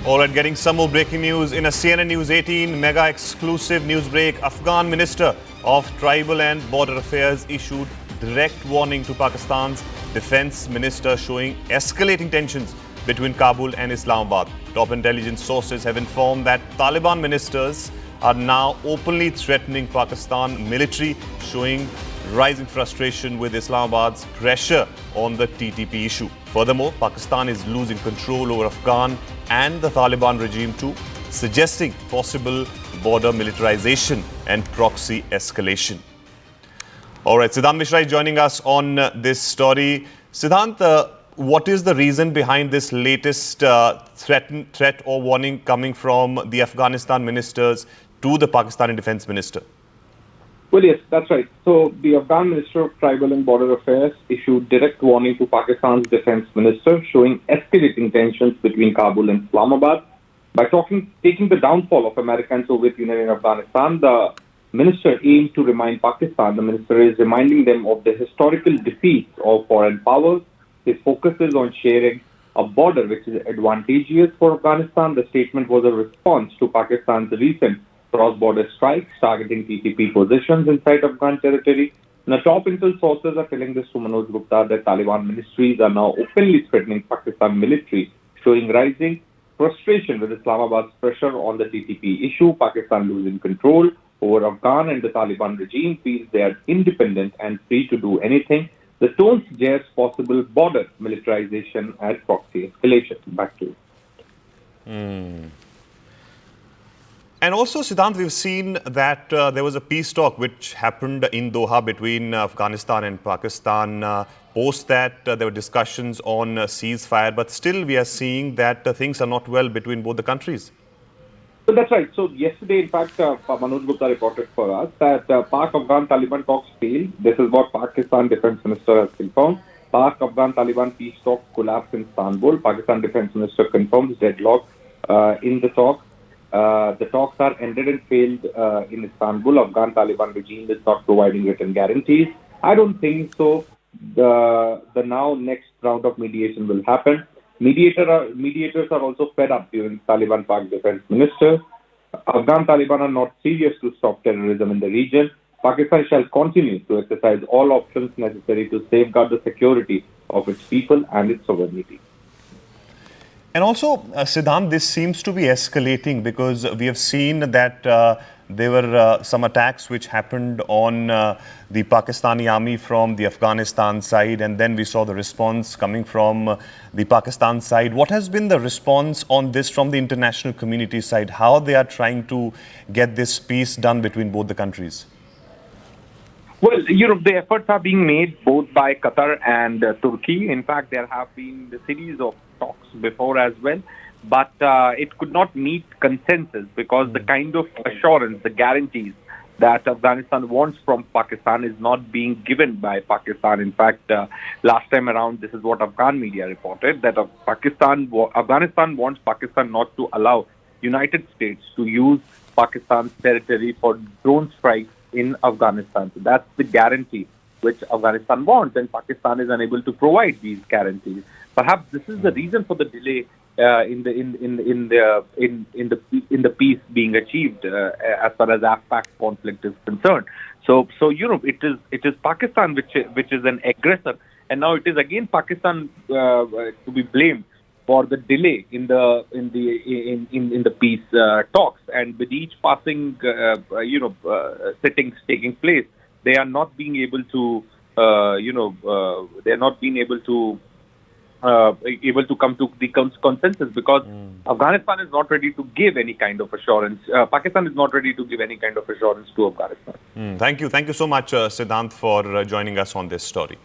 All right, getting some more breaking news in a CNN News 18 mega exclusive news break. Afghan Minister of Tribal and Border Affairs issued direct warning to Pakistan's Defence Minister, showing escalating tensions between Kabul and Islamabad. Top intelligence sources have informed that Taliban ministers are now openly threatening Pakistan military, showing rising frustration with Islamabad's pressure on the TTP issue. Furthermore, Pakistan is losing control over Afghan and the Taliban regime too, suggesting possible border militarization and proxy escalation. All right, Siddhant Mishra is joining us on this story. Siddhant, what is the reason behind this latest threat or warning coming from the Afghanistan ministers to the Pakistani Defence Minister? Well, yes, that's right. So the Afghan Minister of Tribal and Border Affairs issued direct warning to Pakistan's Defence Minister, showing escalating tensions between Kabul and Islamabad. By taking the downfall of America and Soviet Union in Afghanistan, the minister aimed to remind Pakistan. The minister is reminding them of the historical defeats of foreign powers. His focus is on sharing a border which is advantageous for Afghanistan. The statement was a response to Pakistan's recent cross-border strikes targeting TTP positions inside Afghan territory. Now, top intel sources are telling this to Manoj Gupta that Taliban ministries are now openly threatening Pakistan military, showing rising frustration with Islamabad's pressure on the TTP issue. Pakistan losing control over Afghan and the Taliban regime feels they are independent and free to do anything. The tone suggests possible border militarization and proxy escalation. Back to you. And also, Siddhant, we've seen that there was a peace talk which happened in Doha between Afghanistan and Pakistan. Post that, there were discussions on ceasefire, but still we are seeing that things are not well between both the countries. So that's right. So yesterday, in fact, Manoj Gupta reported for us that Pak-Afghan-Taliban talks failed. This is what Pakistan Defence Minister has confirmed. Pak-Afghan-Taliban peace talks collapsed in Istanbul. Pakistan Defence Minister confirms deadlock in the talks. The talks are ended and failed in Istanbul. Afghan-Taliban regime is not providing written guarantees. I don't think so. The now next round of mediation will happen. Mediators are also fed up during Taliban-Pak Defence Minister. Afghan-Taliban are not serious to stop terrorism in the region. Pakistan shall continue to exercise all options necessary to safeguard the security of its people and its sovereignty. And also, Siddhant, this seems to be escalating because we have seen that there were some attacks which happened on the Pakistani army from the Afghanistan side, and then we saw the response coming from the Pakistan side. What has been the response on this from the international community side? How they are trying to get this peace done between both the countries? Well, the efforts are being made both by Qatar and Turkey. In fact, there have been a series of talks before as well, but it could not meet consensus because the kind of assurance, the guarantees that Afghanistan wants from Pakistan is not being given by Pakistan. In fact, last time around, this is what Afghan media reported, that Afghanistan wants Pakistan not to allow United States to use Pakistan's territory for drone strikes in Afghanistan. So that's the guarantee which Afghanistan wants, and Pakistan is unable to provide these guarantees. Perhaps this is the reason for the delay in the peace being achieved as far as Af-Pak conflict is concerned. So it is Pakistan which is an aggressor, and now it is again Pakistan to be blamed for the delay in the peace talks. And with each passing sittings taking place, they are not being able to come to the consensus because Afghanistan is not ready to give any kind of assurance. Pakistan is not ready to give any kind of assurance to Afghanistan. Thank you so much, Siddhant, for joining us on this story.